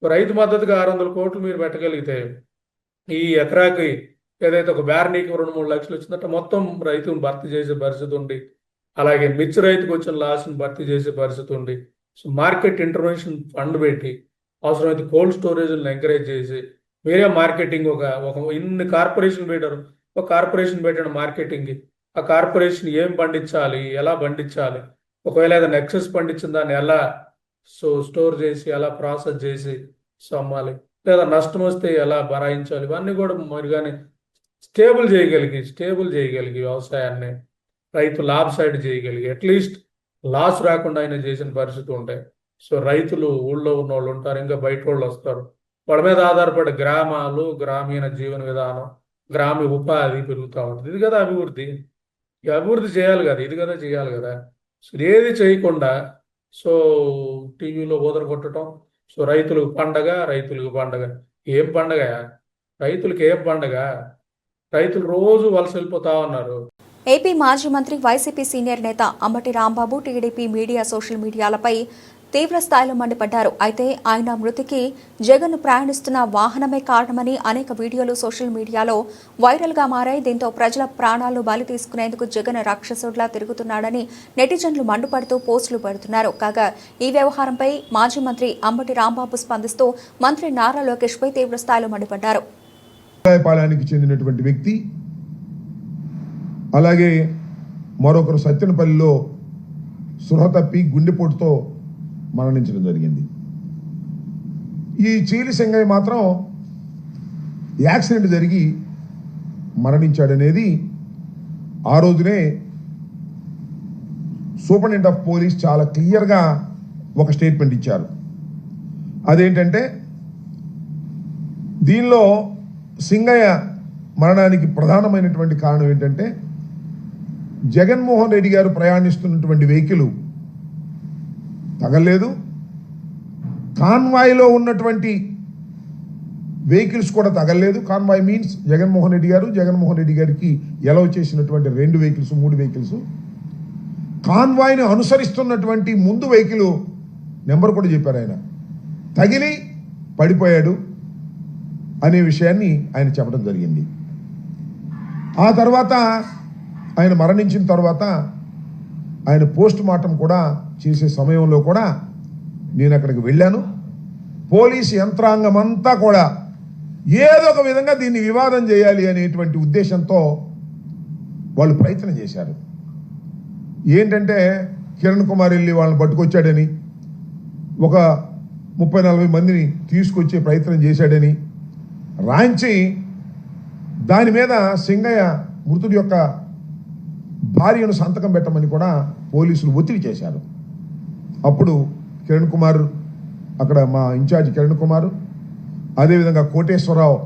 రైతు మద్దతుగా 600 కోట్లు మీరు పెట్టగలిగితే ఈ ఎకరాకి ఏదైతే ఒక బ్యారనీకి 2-3 లక్షలు వచ్చిందంటే మొత్తం రైతును భర్తీ చేసే పరిస్థితి ఉంది. అలాగే మిర్చి రైతుకు వచ్చిన లాస్ని భర్తీ చేసే పరిస్థితి ఉంది. సో మార్కెట్ ఇంటర్వెన్షన్ ఫండ్ పెట్టి అవసరమైతే కోల్డ్ స్టోరేజ్లను ఎంకరేజ్ చేసి వేరే మార్కెటింగ్ ఒక ఇన్ని కార్పొరేషన్ పెట్టారు. ఒక కార్పొరేషన్ పెట్టిన మార్కెటింగ్కి ఆ కార్పొరేషన్ ఏం పండించాలి, ఎలా పండించాలి, ఒకవేళ ఏదైనా ఎక్సెస్ పండించిన దాన్ని ఎలా సో స్టోర్ చేసి ఎలా ప్రాసెస్ చేసి సో అమ్మాలి, లేదా నష్టం వస్తే ఎలా భరాయించాలి, ఇవన్నీ కూడా మరి కానీ స్టేబుల్ చేయగలిగి వ్యవసాయాన్ని రైతు లాభ సైడ్ చేయగలిగి అట్లీస్ట్ లాస్ రాకుండా ఆయన చేసిన పరిస్థితి ఉంటాయి. సో రైతులు ఊళ్ళో ఉన్న వాళ్ళు ఉంటారు, ఇంకా బయట వాళ్ళు వస్తారు. వాళ్ళ మీద ఆధారపడే గ్రామాలు, గ్రామీణ జీవన విధానం, గ్రామీణ ఉపాధి పెరుగుతూ ఉంటుంది. ఇది కదా అభివృద్ధి. ఈ అభివృద్ధి చేయాలి కదా, ఇది కదా చేయాలి కదా. సో ఏది చేయకుండా సో టీవీలో ఓదర కొట్టడం, సో రైతులకు పండగ. ఏం పండగ? రైతులకి ఏం పండగ? రైతులు రోజు వలస వెళ్ళిపోతా ఉన్నారు. ఏపీ మాజీ మంత్రి, వైసీపీ సీనియర్ నేత అంబటి రాంబాబు టీడీపీ మీడియా, సోషల్ మీడియాలపై తీవ్ర స్థాయిలో మండిపడ్డారు. అయితే ఆయన మృతికి జగన్ ప్రయాణిస్తున్న వాహనమే కారణమని అనేక వీడియోలు సోషల్ మీడియాలో వైరల్గా మారాయి. దీంతో ప్రజల ప్రాణాలు బలి తీసుకునేందుకు జగన్ రాక్షసుడిలా తిరుగుతున్నాడని నెటిజన్లు మండిపడుతూ పోస్టులు పెడుతున్నారు. కాగా ఈ వ్యవహారంపై మాజీ మంత్రి అంబటి రాంబాబు స్పందిస్తూ మంత్రి నారా లోకేష్పై తీవ్ర స్థాయిలో మండిపడ్డారు. పాలనకి చెందినటువంటి వ్యక్తి, అలాగే మరొకరు సత్యనపల్లిలో సృహ తప్పి గుండెపోటుతో మరణించడం జరిగింది. ఈ చీలి సింగయ్య మాత్రం యాక్సిడెంట్ జరిగి మరణించాడనేది ఆ రోజునే సూపరింటెండెంట్ ఆఫ్ పోలీస్ చాలా క్లియర్గా ఒక స్టేట్మెంట్ ఇచ్చారు. అదేంటంటే దీనిలో సింగయ్య మరణానికి ప్రధానమైనటువంటి కారణం ఏంటంటే జగన్మోహన్ రెడ్డి గారు ప్రయాణిస్తున్నటువంటి వెహికల్ తగలేదు, కాన్వాయ్లో ఉన్నటువంటి వెహికల్స్ కూడా తగలేదు. కాన్వాయ్ మీన్స్ జగన్మోహన్ రెడ్డి గారికి ఎలవ్ చేసినటువంటి 2 వెహికల్స్ 3 వెహికల్స్, కాన్వాయ్ని అనుసరిస్తున్నటువంటి ముందు వెహికల్ నెంబర్ కూడా చెప్పారు ఆయన, తగిలి పడిపోయాడు అనే విషయాన్ని ఆయన చెప్పడం జరిగింది. ఆ తర్వాత ఆయన మరణించిన తర్వాత ఆయన పోస్ట్ మార్టం కూడా చేసే సమయంలో కూడా నేను అక్కడికి వెళ్ళాను. పోలీసు యంత్రాంగం అంతా కూడా ఏదో ఒక విధంగా దీన్ని వివాదం చేయాలి అనేటువంటి ఉద్దేశంతో వాళ్ళు ప్రయత్నం చేశారు. ఏంటంటే కిరణ్ కుమార్ వెళ్ళి వాళ్ళని పట్టుకొచ్చాడని, ఒక 30-40 మందిని తీసుకొచ్చే ప్రయత్నం చేశాడని రాంచి దాని మీద సింగయ్య మృతుడి యొక్క భార్యను సంతకం పెట్టమని కూడా పోలీసులు ఒత్తిడి చేశారు. అప్పుడు కిరణ్ కుమార్, అక్కడ మా ఇన్ఛార్జ్ కిరణ్ కుమార్, అదేవిధంగా కోటేశ్వరరావు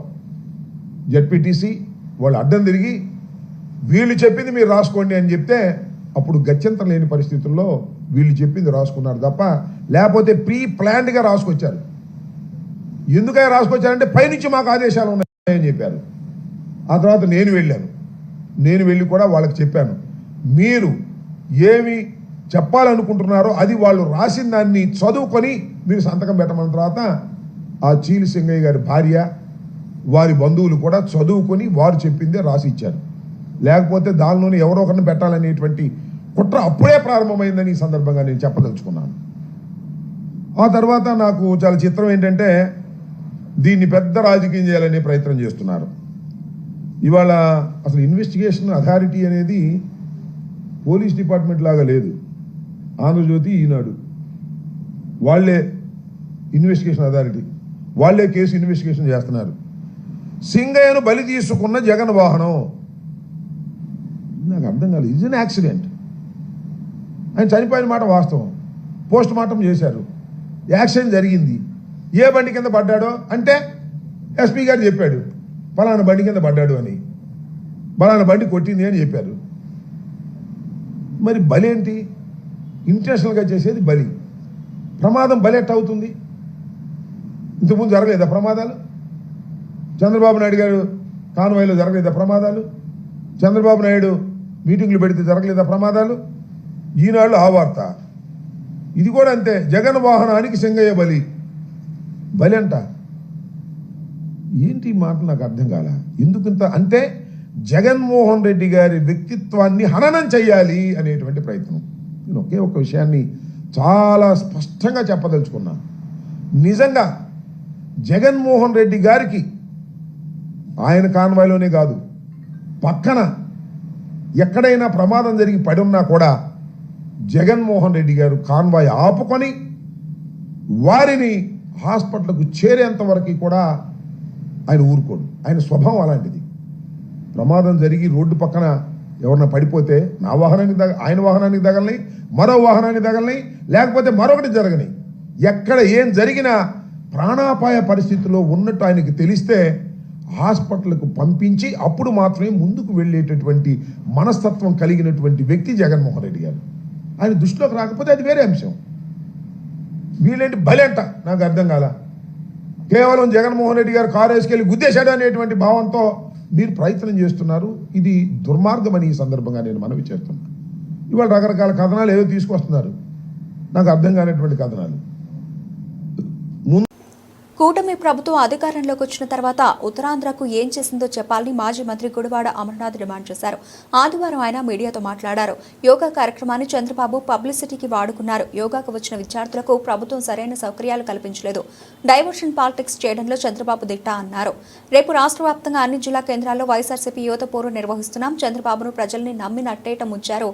జడ్పీటీసీ వాళ్ళు అడ్డం తిరిగి వీళ్ళు చెప్పింది మీరు రాసుకోండి అని చెప్తే అప్పుడు గత్యంతరం లేని పరిస్థితుల్లో వీళ్ళు చెప్పింది రాసుకున్నారు తప్ప లేకపోతే ప్రీ ప్లాన్డ్గా రాసుకొచ్చారు. ఎందుకని రాసుకొచ్చారంటే పైనుంచి మాకు ఆదేశాలు ఉన్నాయని చెప్పారు. ఆ తర్వాత నేను వెళ్ళి కూడా వాళ్ళకి చెప్పాను, మీరు ఏమి చెప్పాలనుకుంటున్నారో అది వాళ్ళు రాసిన దాన్ని చదువుకొని మీరు సంతకం పెట్టమన్న తర్వాత ఆ చీలి సింగయ్య గారి భార్య వారి బంధువులు కూడా చదువుకొని వారు చెప్పిందే రాసి ఇచ్చారు. లేకపోతే దానిలోనే ఎవరో ఒకరిని పెట్టాలనేటువంటి కుట్ర అప్పుడే ప్రారంభమైందని ఈ సందర్భంగా నేను చెప్పదలుచుకున్నాను. ఆ తర్వాత నాకు చాలా చిత్రం ఏంటంటే దీన్ని పెద్ద రాజకీయం చేయాలనే ప్రయత్నం చేస్తున్నారు. ఇవాళ అసలు ఇన్వెస్టిగేషన్ అథారిటీ అనేది పోలీస్ డిపార్ట్మెంట్ లాగా లేదు. ఆంధ్రజ్యోతి, ఈనాడు వాళ్ళే ఇన్వెస్టిగేషన్ అథారిటీ, వాళ్ళే కేసు ఇన్వెస్టిగేషన్ చేస్తున్నారు. సింగయ్యను బలి తీసుకున్న జగన్ వాహనం, నాకు అర్థం కాలేదు. ఇది యాక్సిడెంట్, ఆయన చనిపోయిన మాట వాస్తవం, పోస్ట్ మార్టం చేశారు, యాక్సిడెంట్ జరిగింది. ఏ బండి కింద పడ్డాడో అంటే ఎస్పీ గారు చెప్పాడు పలానా బండి కింద పడ్డాడు అని, పలానా బండి కొట్టింది అని చెప్పారు. మరి బలి ఏంటి? ఇంటెన్షనల్గా చేసేది బలి. ప్రమాదం బలి ఎట్ట అవుతుంది? ఇంతకుముందు జరగలేదా ప్రమాదాలు? చంద్రబాబు నాయుడు గారు కాన్వాయ్లో జరగలేదా ప్రమాదాలు? చంద్రబాబు నాయుడు మీటింగ్లు పెడితే జరగలేదా ప్రమాదాలు? ఈనాళ్ళు ఆ వార్త. ఇది కూడా అంతే, జగన్ వాహనానికి సింగయ్య బలి. బలి అంట ఏంటి మాట నాకు అర్థం కాల. ఎందుకంత అంటే జగన్మోహన్ రెడ్డి గారి వ్యక్తిత్వాన్ని హననం చెయ్యాలి అనేటువంటి ప్రయత్నం. నేను ఒకే ఒక విషయాన్ని చాలా స్పష్టంగా చెప్పదలుచుకున్నాను. నిజంగా జగన్మోహన్ రెడ్డి గారికి ఆయన కాన్వాయ్లోనే కాదు, పక్కన ఎక్కడైనా ప్రమాదం జరిగి పడి ఉన్నా కూడా జగన్మోహన్ రెడ్డి గారు కాన్వాయ్ ఆపుకొని వారిని హాస్పిటల్కు చేరేంత వరకు కూడా ఆయన ఊరుకోడు. ఆయన స్వభావం అలాంటిది. ప్రమాదం జరిగి రోడ్డు పక్కన ఎవరన్నా పడిపోతే నా వాహనానికి ఆయన వాహనానికి తగలని, మరో వాహనానికి తగలని, లేకపోతే మరొకటి జరగని, ఎక్కడ ఏం జరిగినా ప్రాణాపాయ పరిస్థితిలో ఉన్నట్టు ఆయనకి తెలిస్తే హాస్పిటల్కు పంపించి అప్పుడు మాత్రమే ముందుకు వెళ్ళేటటువంటి మనస్తత్వం కలిగినటువంటి వ్యక్తి జగన్మోహన్ రెడ్డి గారు. ఆయన దృష్టిలోకి రాకపోతే అది వేరే అంశం. వీళ్ళేంటి బలి అంట నాకు అర్థం కాల. కేవలం జగన్మోహన్ రెడ్డి గారు కారు వేసుకెళ్ళి గుద్దేశాడు అనేటువంటి భావంతో మీరు ప్రయత్నం చేస్తున్నారు. ఇది దుర్మార్గం అని ఈ సందర్భంగా నేను మనవి చేస్తున్నాను. ఇవాళ రకరకాల కథనాలు ఏదో తీసుకొస్తున్నారు, నాకు అర్థం కానటువంటి కథనాలు. కూటమి ప్రభుత్వం అధికారంలోకి వచ్చిన తర్వాత ఉత్తరాంధ్రకు ఏం చేసిందో చెప్పాలని మాజీ మంత్రి గుడివాడ అమర్నాథ్ డిమాండ్ చేశారు. ఆదివారం ఆయన మీడియాతో మాట్లాడారు. యోగా కార్యక్రమాన్ని చంద్రబాబు పబ్లిసిటీకి వాడుకున్నారు. యోగాకు వచ్చిన విద్యార్థులకు ప్రభుత్వం సరైన సౌకర్యాలు కల్పించలేదు. డైవర్షన్ పాలిటిక్స్ చేయడంలో చంద్రబాబు దిట్ట అన్నారు. రేపు రాష్ట్ర వ్యాప్తంగా అన్ని జిల్లా కేంద్రాల్లో వైఎస్ఆర్సీపీ యువత పోరు నిర్వహిస్తున్నాం. చంద్రబాబును ప్రజల్ని నమ్మి నట్టేట ముంచారు.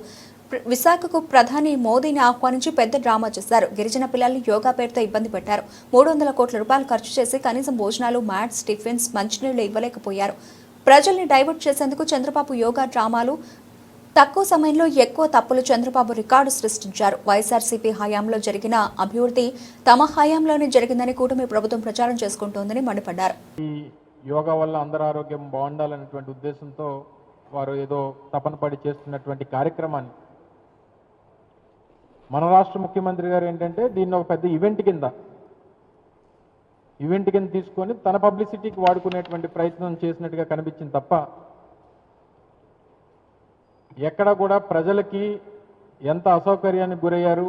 విశాఖకు ప్రధాని మోదీని ఆహ్వానించి పెద్ద డ్రామా చేశారు. గిరిజన పిల్లల్ని యోగా పేరుతో ఇబ్బంది పెట్టారు. 300 కోట్ల రూపాయలు ఖర్చు చేసి కనీసం భోజనాలు, మ్యాట్స్, టిఫిన్స్, మంచినీళ్లు ఇవ్వలేకపోయారు. ప్రజల్ని డైవర్ట్ చేసేందుకు చంద్రబాబు యోగా డ్రామాలు. తక్కువ సమయంలో ఎక్కువ తప్పులు చంద్రబాబు రికార్డు సృష్టించారు. వైఎస్ఆర్సీపీ హయాంలో జరిగిన అభివృద్ధి తమ హయాంలోనే జరిగిందని కూటమి ప్రభుత్వం ప్రచారం చేసుకుంటోందని మండిపడ్డారు. యోగా వల్ల అందరి ఆరోగ్యం బాగుండాలనేటువంటి ఉద్దేశంతో వారు ఏదో తపన పడి చేస్తున్నటువంటి కార్యక్రమాన్ని మన రాష్ట్ర ముఖ్యమంత్రి గారు ఏంటంటే దీన్ని ఒక పెద్ద ఈవెంట్ కింద తీసుకొని తన పబ్లిసిటీకి వాడుకునేటువంటి ప్రయత్నం చేసినట్టుగా కనిపించింది తప్ప ఎక్కడ కూడా ప్రజలకి ఎంత అసౌకర్యానికి గురయ్యారు,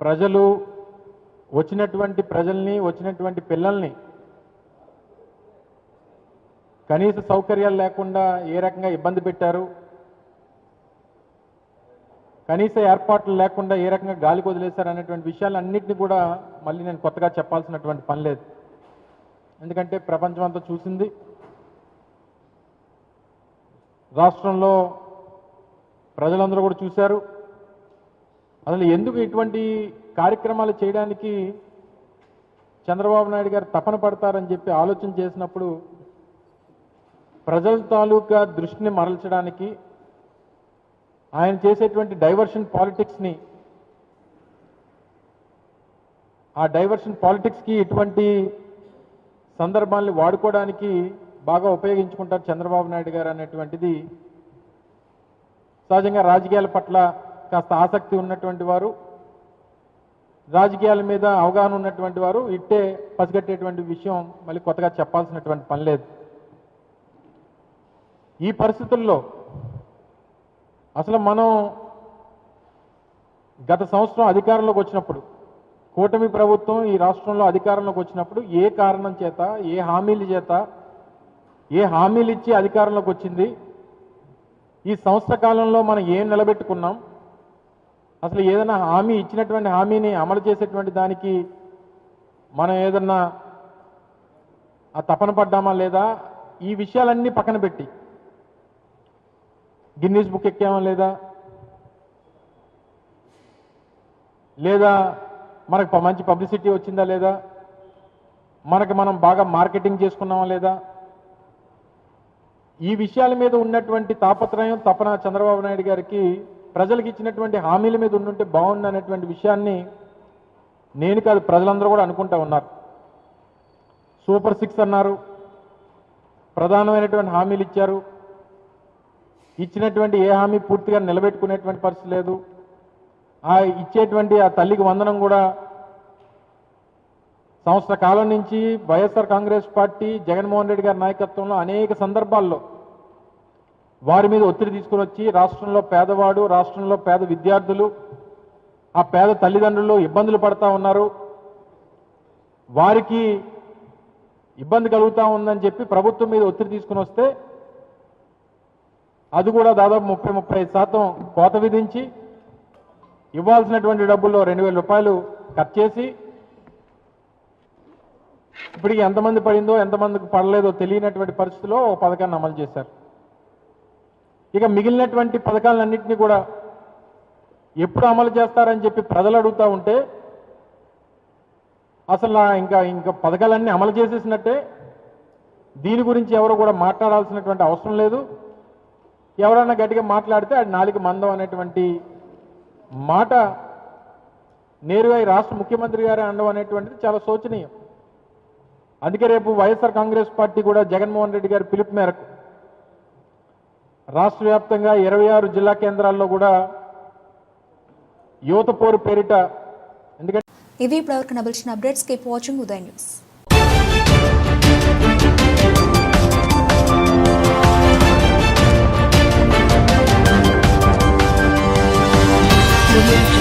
ప్రజలు వచ్చినటువంటి పిల్లల్ని కనీస సౌకర్యాలు లేకుండా ఏ రకంగా ఇబ్బంది పెట్టారు, కనీస ఏర్పాట్లు లేకుండా ఏ రకంగా గాలికి వదిలేశారు అనేటువంటి విషయాలన్నింటినీ కూడా మళ్ళీ నేను కొత్తగా చెప్పాల్సినటువంటి పని లేదు. ఎందుకంటే ప్రపంచం అంతా చూసింది. రాష్ట్రంలో ప్రజలందరూ కూడా చూశారు. అసలు ఎందుకు ఇటువంటి కార్యక్రమాలు చేయడానికి చంద్రబాబు నాయుడు గారు తపన పడతారని చెప్పి ఆలోచన చేసినప్పుడు ప్రజల తాలూకా దృష్టిని మరల్చడానికి ఆయన చేసేటువంటి డైవర్షన్ పాలిటిక్స్ని, ఆ డైవర్షన్ పాలిటిక్స్కి ఇటువంటి సందర్భాల్ని వాడుకోవడానికి బాగా ఉపయోగించుకుంటారు చంద్రబాబు నాయుడు గారు అనేటువంటిది సహజంగా రాజకీయాల పట్ల కాస్త ఆసక్తి ఉన్నటువంటి వారు, రాజకీయాల మీద అవగాహన ఉన్నటువంటి వారు ఇట్టే పసిగట్టేటువంటి విషయం మళ్ళీ కొత్తగా చెప్పాల్సినటువంటి పని లేదు. ఈ పరిస్థితుల్లో అసలు మనం గత సంవత్సరం అధికారంలోకి వచ్చినప్పుడు, కూటమి ప్రభుత్వం ఈ రాష్ట్రంలో అధికారంలోకి వచ్చినప్పుడు ఏ కారణం చేత, ఏ హామీలు ఇచ్చి అధికారంలోకి వచ్చింది, ఈ సంవత్సర కాలంలో మనం ఏం నిలబెట్టుకున్నాం, అసలు ఏదైనా హామీ ఇచ్చినటువంటి హామీని అమలు చేసేటువంటి దానికి మనం ఏదన్నా ఆ తపన పడ్డామా లేదా, ఈ విషయాలన్నీ పక్కన పెట్టి గిన్నీస్ బుక్ ఎక్కామా లేదా మనకు మంచి పబ్లిసిటీ వచ్చిందా లేదా, మనం బాగా మార్కెటింగ్ చేసుకున్నామా లేదా, ఈ విషయాల మీద ఉన్నటువంటి తాపత్రయం, తపన చంద్రబాబు నాయుడు గారికి ప్రజలకు ఇచ్చినటువంటి హామీల మీద ఉండుంటే బాగుంది అనేటువంటి విషయాన్ని నేను కాదు ప్రజలందరూ కూడా అనుకుంటా ఉన్నారు. సూపర్ 6 అన్నారు, ప్రధానమైనటువంటి హామీలు ఇచ్చారు, ఇచ్చినటువంటి ఏ హామీ పూర్తిగా నిలబెట్టుకునేటువంటి పరిస్థితి లేదు. ఇచ్చేటువంటి ఆ తల్లికి వందనం కూడా సంవత్సర కాలం నుంచి వైఎస్ఆర్ కాంగ్రెస్ పార్టీ జగన్మోహన్ రెడ్డి గారి నాయకత్వంలో అనేక సందర్భాల్లో వారి మీద ఒత్తిడి తీసుకుని వచ్చి రాష్ట్రంలో పేదవాడు, రాష్ట్రంలో పేద విద్యార్థులు, ఆ పేద తల్లిదండ్రులు ఇబ్బందులు పడతా ఉన్నారు, వారికి ఇబ్బంది కలుగుతూ ఉందని చెప్పి ప్రభుత్వం మీద ఒత్తిడి తీసుకుని వస్తే అది కూడా దాదాపు 30-35% కోత విధించి ఇవ్వాల్సినటువంటి డబ్బుల్లో 2,000 రూపాయలు కట్ చేసి ఇప్పటికి ఎంతమంది పడిందో ఎంతమందికి పడలేదో తెలియనటువంటి పరిస్థితిలో ఒక పథకాన్ని అమలు చేశారు. ఇక మిగిలినటువంటి పథకాలన్నింటినీ కూడా ఎప్పుడు అమలు చేస్తారని చెప్పి ప్రజలు అడుగుతూ ఉంటే అసలు ఇంకా పథకాలన్నీ అమలు చేసేసినట్టే, దీని గురించి ఎవరు కూడా మాట్లాడాల్సినటువంటి అవసరం లేదు, ఎవరైనా గట్టిగా మాట్లాడితే అది నాలుగు మందం అనేటువంటి మాట నేరుగా ఈ రాష్ట్ర ముఖ్యమంత్రి గారే అనడం అనేటువంటిది చాలా శోచనీయం. అందుకే రేపు వైఎస్ఆర్ కాంగ్రెస్ పార్టీ కూడా జగన్మోహన్ రెడ్డి గారి పిలుపు మేరకు రాష్ట్ర వ్యాప్తంగా 26 జిల్లా కేంద్రాల్లో కూడా యువత పోరు పేరిట, ఎందుకంటే ఇవి ఇప్పటివరకు నబిల్చిన updates. Keep watching Uday news. Thank you.